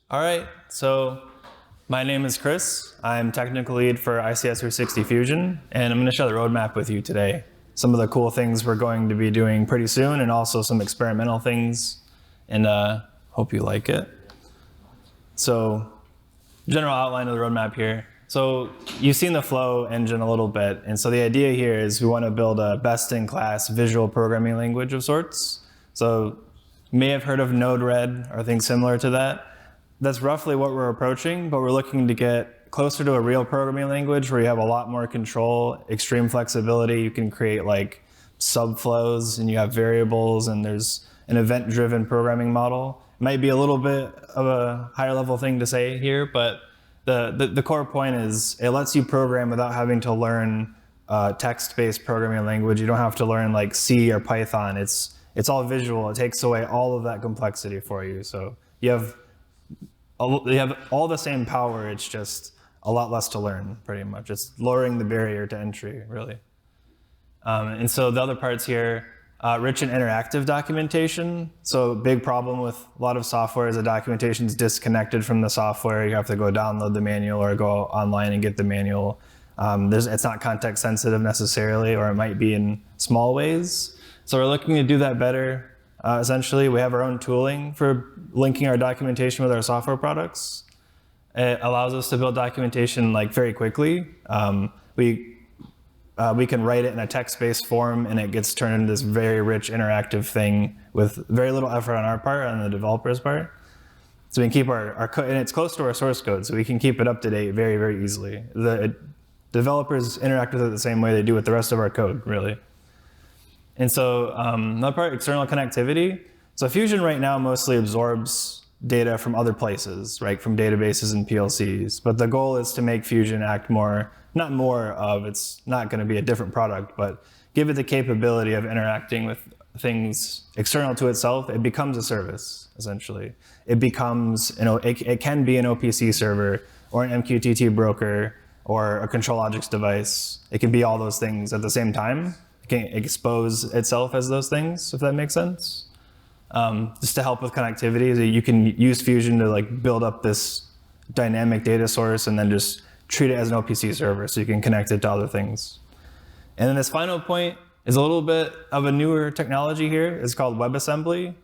All right, so my name is Chris. I'm technical lead for ICS360.Fusion, and I'm going to share the roadmap with you today. Some of the cool things we're going to be doing pretty soon, and also some experimental things, and hope you like it. So, general outline of the roadmap here. So, you've seen the Flow engine a little bit, and so the idea here is we want to build a best-in-class visual programming language of sorts. So, you may have heard of Node-RED or things similar to that. That's roughly what we're approaching, but we're looking to get closer to a real programming language where you have a lot more control, extreme flexibility. You can create like subflows and you have variables, and there's an event-driven programming model. It might be a little bit of a higher level thing to say here, but the core point is it lets you program without having to learn text-based programming language. You don't have to learn like C or Python. It's all visual. It takes away all of that complexity for you. So you have all the same power, it's just a lot less to learn, pretty much. It's lowering the barrier to entry, really. And so the other parts here, rich and interactive documentation. So a big problem with a lot of software is the documentation is disconnected from the software. You have to go download the manual or go online and get the manual. It's not context sensitive necessarily, or it might be in small ways. So we're looking to do that better. Essentially, we have our own tooling for linking our documentation with our software products. It allows us to build documentation like very quickly. We can write it in a text-based form, and it gets turned into this very rich interactive thing with very little effort on our part, on the developer's part. So we can keep our code, and it's close to our source code, so we can keep it up to date very, very easily. The developers interact with it the same way they do with the rest of our code, really. And so another part, external connectivity. So Fusion right now mostly absorbs data from other places, right, from databases and PLCs. But the goal is to make Fusion act more, not more of, it's not going to be a different product, but give it the capability of interacting with things external to itself. It becomes a service, essentially. It becomes, it can be an OPC server or an MQTT broker or a control objects device. It can be all those things at the same time. Can expose itself as those things, if that makes sense. Just to help with connectivity, you can use Fusion to like build up this dynamic data source and then just treat it as an OPC server so you can connect it to other things. And then this final point is a little bit of a newer technology here. It's called WebAssembly.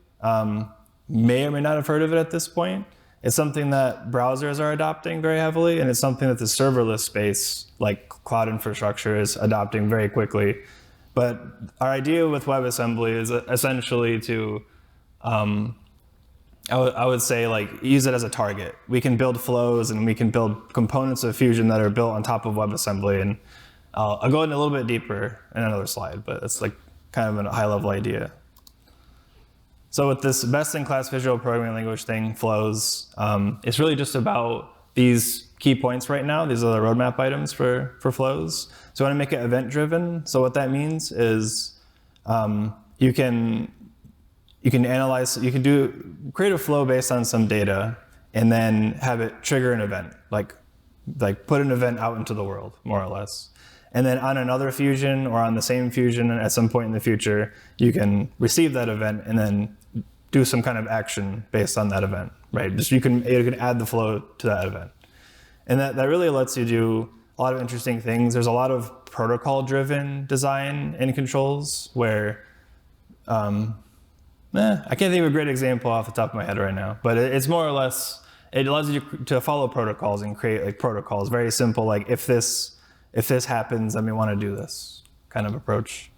May or may not have heard of it at this point. It's something that browsers are adopting very heavily, and it's something that the serverless space, like cloud infrastructure, is adopting very quickly. But our idea with WebAssembly is essentially to, I would say, like, use it as a target. We can build flows and we can build components of Fusion that are built on top of WebAssembly. And I'll go in a little bit deeper in another slide, but it's like kind of a high-level idea. So with this best-in-class visual programming language thing, flows, it's really just about these key points right now. These are the roadmap items for flows. So we want to make it event-driven. So what that means is you can analyze, create a flow based on some data, and then have it trigger an event, like put an event out into the world, more or less. And then on another Fusion or on the same Fusion at some point in the future, you can receive that event and then do some kind of action based on that event, right? Just you can add the flow to that event. And that really lets you do a lot of interesting things. There's a lot of protocol-driven design and controls where, I can't think of a great example off the top of my head right now, but it's more or less, it allows you to follow protocols and create like protocols, very simple, like if this happens, then we want to do this kind of approach.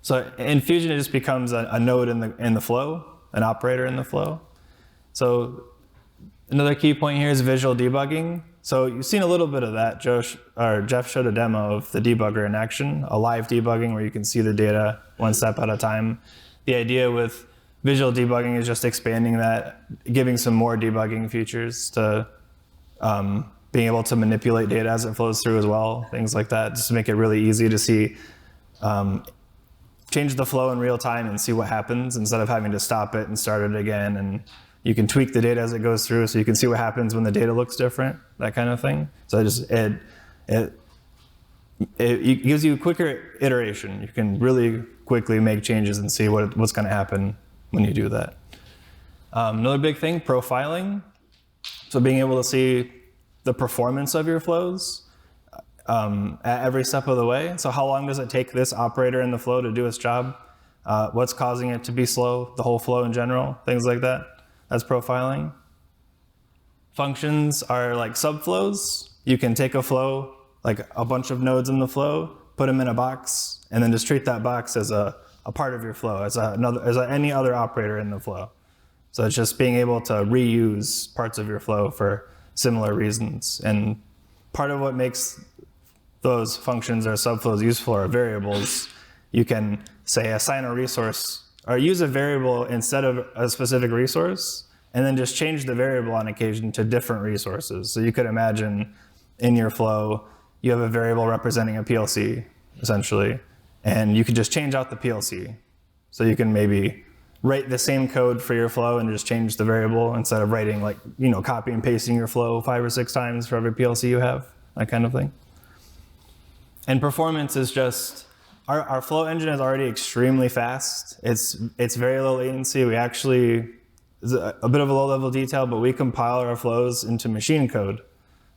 So in Fusion, it just becomes a node in the flow, an operator in the flow. So another key point here is visual debugging. So you've seen a little bit of that. Jeff showed a demo of the debugger in action, a live debugging where you can see the data one step at a time. The idea with visual debugging is just expanding that, giving some more debugging features to being able to manipulate data as it flows through as well, things like that, just to make it really easy to see, change the flow in real time and see what happens instead of having to stop it and start it again. And you can tweak the data as it goes through so you can see what happens when the data looks different, that kind of thing. So it gives you a quicker iteration. You can really quickly make changes and see what's going to happen when you do that. Another big thing, profiling. So being able to see the performance of your flows at every step of the way. So how long does it take this operator in the flow to do its job? What's causing it to be slow, the whole flow in general, things like that. That's profiling. Functions are like subflows. You can take a flow, like a bunch of nodes in the flow, put them in a box, and then just treat that box as a part of your flow, as any other operator in the flow. So it's just being able to reuse parts of your flow for similar reasons. And part of what makes those functions or subflows useful are variables. You can say assign a resource or use a variable instead of a specific resource, and then just change the variable on occasion to different resources. So you could imagine in your flow, you have a variable representing a PLC, essentially, and you could just change out the PLC. So you can maybe write the same code for your flow and just change the variable instead of writing like, copy and pasting your flow 5 or 6 times for every PLC you have, that kind of thing. And performance is just, our flow engine is already extremely fast. It's very low latency. We actually, it's a bit of a low level detail, but we compile our flows into machine code.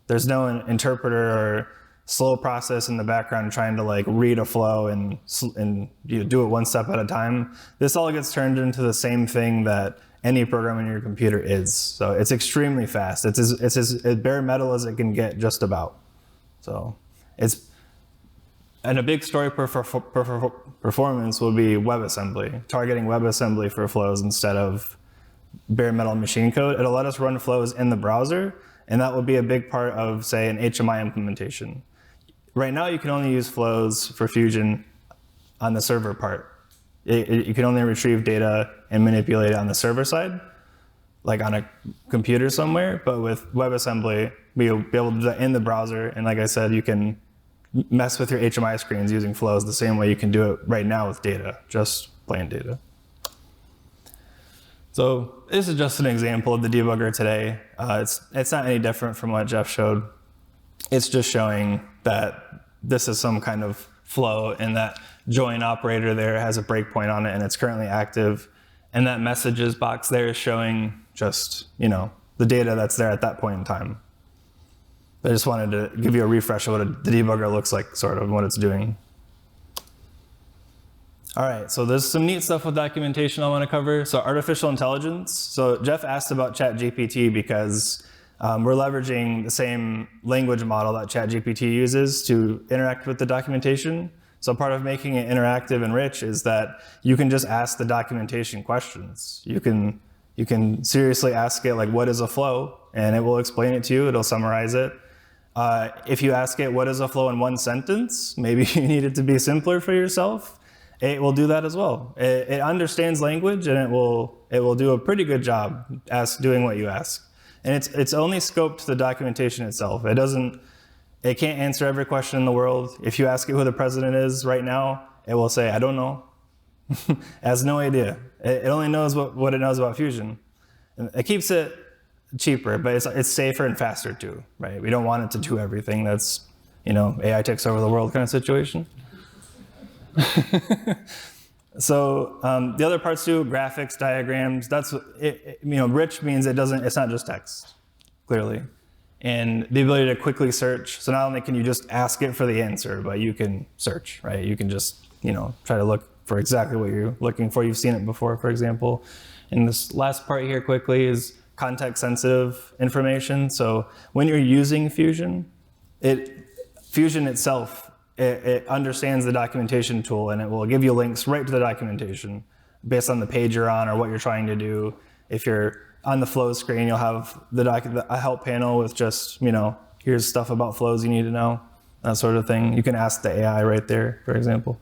There's no interpreter or slow process in the background trying to like read a flow and do it one step at a time. This all gets turned into the same thing that any program in your computer is. So it's extremely fast. It's as bare metal as it can get, just about. So and a big story for performance will be WebAssembly, targeting WebAssembly for flows instead of bare metal machine code. It'll let us run flows in the browser, and that will be a big part of, say, an HMI implementation. Right now, you can only use flows for Fusion on the server part. You can only retrieve data and manipulate it on the server side, like on a computer somewhere. But with WebAssembly, we'll be able to do that in the browser. And like I said, you can mess with your HMI screens using flows the same way you can do it right now with data, just plain data. So this is just an example of the debugger today. It's not any different from what Jeff showed. It's just showing that this is some kind of flow, and that join operator there has a breakpoint on it, and it's currently active. And that messages box there is showing just, the data that's there at that point in time. I just wanted to give you a refresh of what the debugger looks like, sort of, and what it's doing. All right, so there's some neat stuff with documentation I want to cover. So artificial intelligence. So Jeff asked about ChatGPT because we're leveraging the same language model that ChatGPT uses to interact with the documentation. So part of making it interactive and rich is that you can just ask the documentation questions. You can seriously ask it, like, what is a flow? And it will explain it to you. It'll summarize it. If you ask it, what is a flow in 1 sentence? Maybe you need it to be simpler for yourself. It will do that as well. It understands language, and it will do a pretty good job doing what you ask. And it's only scoped to the documentation itself. It can't answer every question in the world. If you ask it who the president is right now, it will say, I don't know. It has no idea. It only knows what it knows about Fusion. And it keeps it cheaper, but it's safer and faster too, right? We don't want it to do everything. That's, AI takes over the world kind of situation. So the other parts too, graphics, diagrams, that's, rich means it's not just text, clearly. And the ability to quickly search. So not only can you just ask it for the answer, but you can search, right? You can just, try to look for exactly what you're looking for. You've seen it before, for example. And this last part here quickly is context-sensitive information. So when you're using Fusion, Fusion itself, it understands the documentation tool, and it will give you links right to the documentation based on the page you're on or what you're trying to do. If you're on the flow screen, you'll have a help panel with just, here's stuff about flows you need to know, that sort of thing. You can ask the AI right there, for example.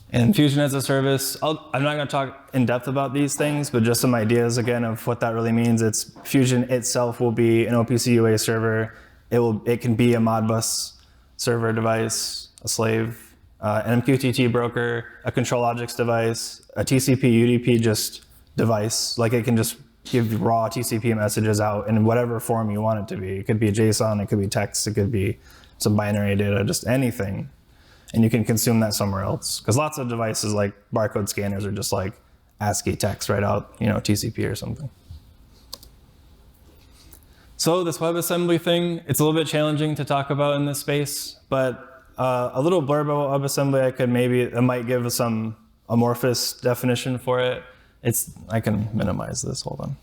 And Fusion as a service, I'm not going to talk in depth about these things, but just some ideas again of what that really means. Fusion itself will be an OPC UA server. It can be a Modbus server device, a slave, an MQTT broker, a control logics device, a TCP UDP just device. Like it can just give raw TCP messages out in whatever form you want it to be. It could be JSON, it could be text, it could be some binary data, just anything. and you can consume that somewhere else. Because lots of devices like barcode scanners are just like ASCII text right out, TCP or something. So this WebAssembly thing, it's a little bit challenging to talk about in this space, but a little blurb about WebAssembly, I might give some amorphous definition for it. I can minimize this, hold on.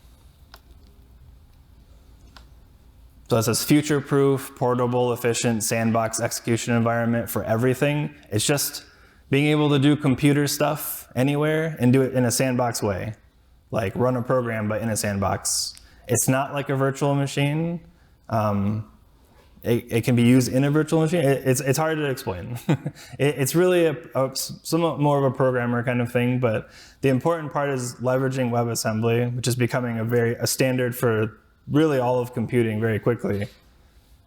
So it says future-proof, portable, efficient sandbox execution environment for everything. It's just being able to do computer stuff anywhere and do it in a sandbox way. Like run a program, but in a sandbox. It's not like a virtual machine. It can be used in a virtual machine. It's hard to explain. It's really somewhat more of a programmer kind of thing, but the important part is leveraging WebAssembly, which is becoming a standard for really all of computing very quickly,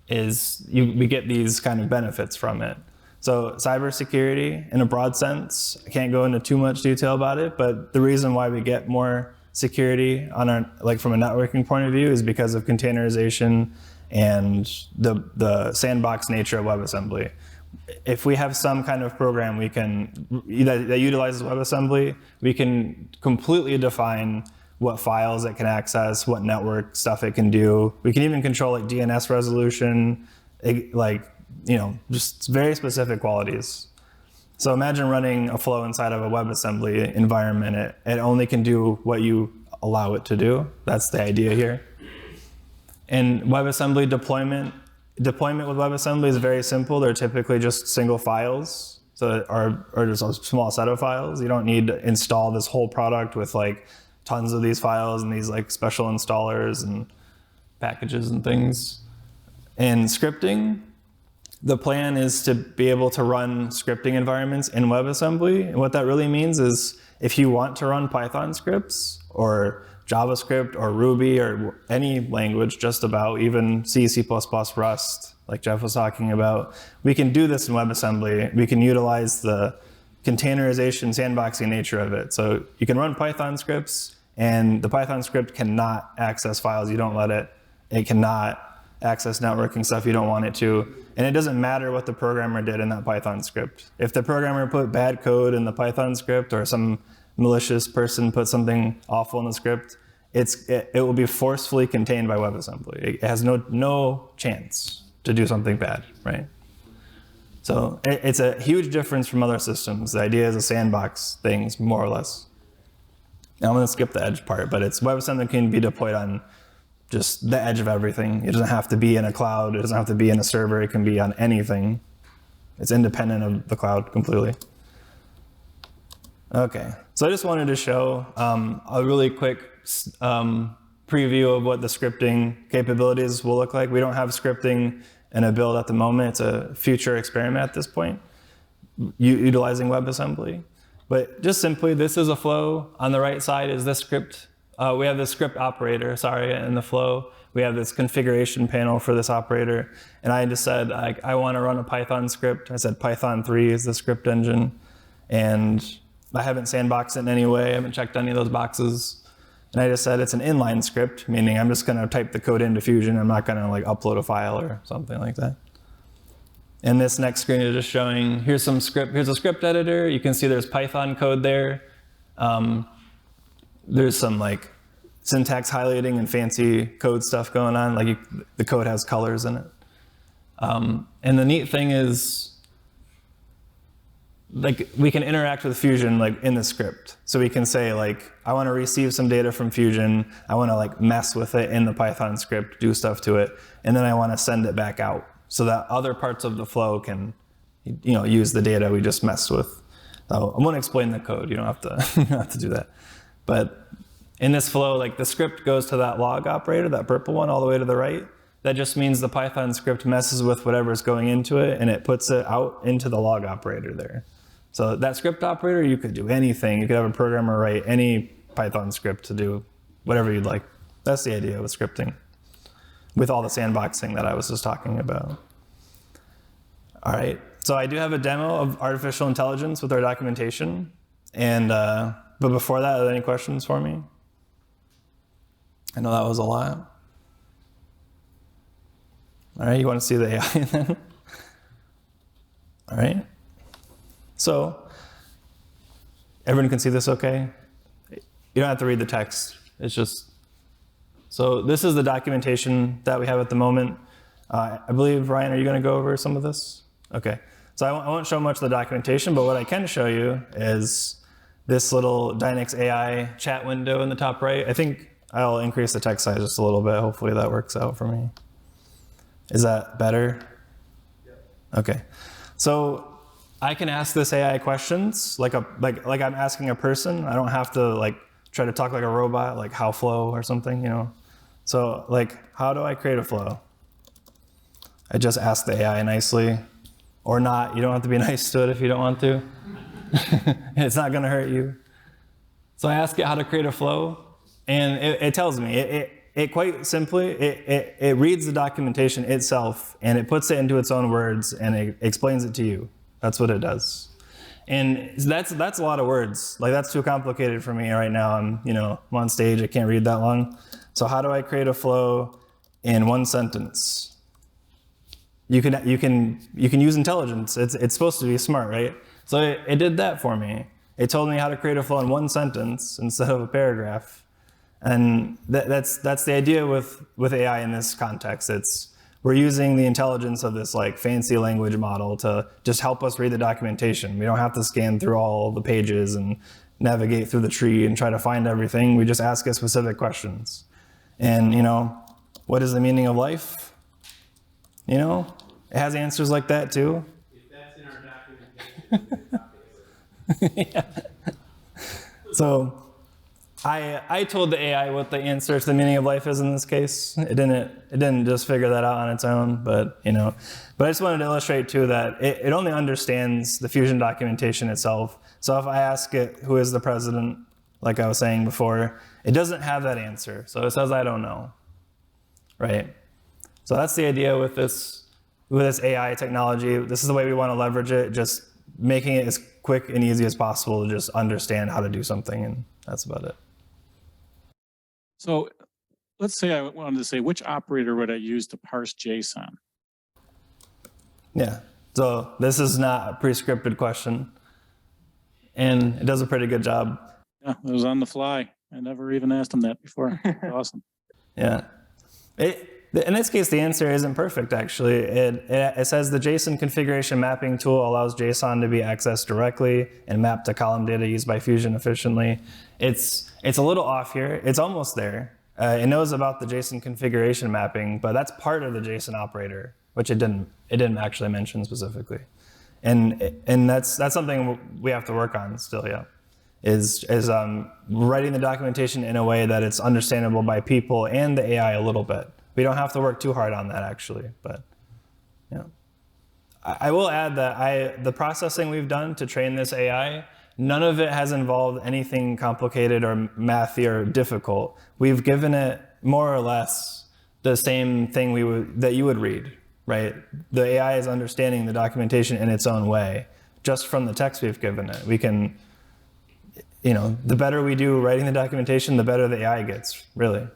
we get these kind of benefits from it. So cybersecurity, in a broad sense, I can't go into too much detail about it, but the reason why we get more security from a networking point of view is because of containerization and the sandbox nature of WebAssembly. If we have some kind of program that utilizes WebAssembly, we can completely define what files it can access, what network stuff it can do. We can even control like DNS resolution, just very specific qualities. So imagine running a flow inside of a WebAssembly environment. It only can do what you allow it to do. That's the idea here. And WebAssembly deployment with WebAssembly is very simple. They're typically just single files, or just a small set of files. You don't need to install this whole product with like tons of these files and these like special installers and packages and things. And scripting, the plan is to be able to run scripting environments in WebAssembly. And what that really means is if you want to run Python scripts or JavaScript or Ruby or any language, just about, even C, C++, Rust, like Jeff was talking about, we can do this in WebAssembly. We can utilize the containerization, sandboxing nature of it. So you can run Python scripts, and the Python script cannot access files you don't let it. It cannot access networking stuff you don't want it to. And it doesn't matter what the programmer did in that Python script. If the programmer put bad code in the Python script, or some malicious person put something awful in the script, it will be forcefully contained by WebAssembly. It has no chance to do something bad, right? So it's a huge difference from other systems. The idea is a sandbox things, more or less. Now I'm going to skip the edge part, but WebAssembly can be deployed on just the edge of everything. It doesn't have to be in a cloud. It doesn't have to be in a server. It can be on anything. It's independent of the cloud completely. Okay, so I just wanted to show a really quick preview of what the scripting capabilities will look like. We don't have scripting in a build at the moment. It's a future experiment at this point, utilizing WebAssembly. But just simply, this is a flow. On the right side is the script. We have the script operator, in the flow. We have this configuration panel for this operator. And I just said, I want to run a Python script. I said Python 3 is the script engine. And I haven't sandboxed it in any way. I haven't checked any of those boxes. And I just said it's an inline script, meaning I'm just going to type the code into Fusion. I'm not going to upload a file or something like that. And this next screen is just showing, here's a script editor. You can see there's Python code there. There's some syntax highlighting and fancy code stuff going on. The code has colors in it. And the neat thing is, we can interact with Fusion in the script. So we can say I want to receive some data from Fusion. I want to mess with it in the Python script, do stuff to it, and then I want to send it back out so that other parts of the flow can, use the data we just messed with. So I won't explain the code. You don't have to, you don't have to do that. But in this flow, the script goes to that log operator, that purple one all the way to the right. That just means the Python script messes with whatever's going into it, and it puts it out into the log operator there. So that script operator, you could do anything. You could have a programmer write any Python script to do whatever you'd like. That's the idea with scripting, with all the sandboxing that I was just talking about. All right, so I do have a demo of artificial intelligence with our documentation. And but before that, are there any questions for me? I know that was a lot. All right, you want to see the AI then? All right. So everyone can see this okay? You don't have to read the text. It's just, so this is the documentation that we have at the moment. I believe, Ryan, are you going to go over some of this? Okay. So I won't show much of the documentation, but what I can show you is this little Dynics AI chat window in the top right. I think I'll increase the text size just a little bit. Hopefully that works out for me. Is that better? Yep. Okay. So I can ask this AI questions like I'm asking a person. I don't have to like try to talk like a robot, like how flow or something, you know. So like, how do I create a flow? I just ask the AI nicely, or not. You don't have to be nice to it if you don't want to. It's not going to hurt you. So I ask it how to create a flow, and it tells me. It quite simply, it reads the documentation itself, and it puts it into its own words, and it explains it to you. That's what it does. And that's a lot of words. Like, that's too complicated for me right now. I'm on stage, I can't read that long. So how do I create a flow in one sentence? You can use intelligence. It's supposed to be smart, right? So it did that for me. It told me how to create a flow in one sentence instead of a paragraph. And that's the idea with AI in this context. We're using the intelligence of this like fancy language model to just help us read the documentation. We don't have to scan through all the pages and navigate through the tree and try to find everything. We just ask it specific questions. And what is the meaning of life? It has answers like that too. If that's in our documentation, Yeah. So I told the AI what the answer to the meaning of life is in this case. It didn't just figure that out on its own, but I just wanted to illustrate too that it only understands the Fusion documentation itself. So if I ask it who is the president, like I was saying before, it doesn't have that answer. So it says I don't know, right? So that's the idea with this AI technology. This is the way we want to leverage it, just making it as quick and easy as possible to just understand how to do something, and that's about it. So let's say I wanted to say, which operator would I use to parse JSON? Yeah, so this is not a pre-scripted question, and it does a pretty good job. Yeah, it was on the fly. I never even asked him that before. Awesome. Yeah. In this case, the answer isn't perfect, actually. It says the JSON configuration mapping tool allows JSON to be accessed directly and mapped to column data used by Fusion efficiently. It's a little off here. It's almost there. It knows about the JSON configuration mapping, but that's part of the JSON operator, which it didn't actually mention specifically. And that's something we have to work on still, yeah. Is writing the documentation in a way that it's understandable by people and the AI a little bit. We don't have to work too hard on that, actually, but I will add that the processing we've done to train this AI, none of it has involved anything complicated or mathy or difficult. We've given it more or less the same thing that you would read, right? The AI is understanding the documentation in its own way, just from the text we've given it. We can, the better we do writing the documentation, the better the AI gets, really.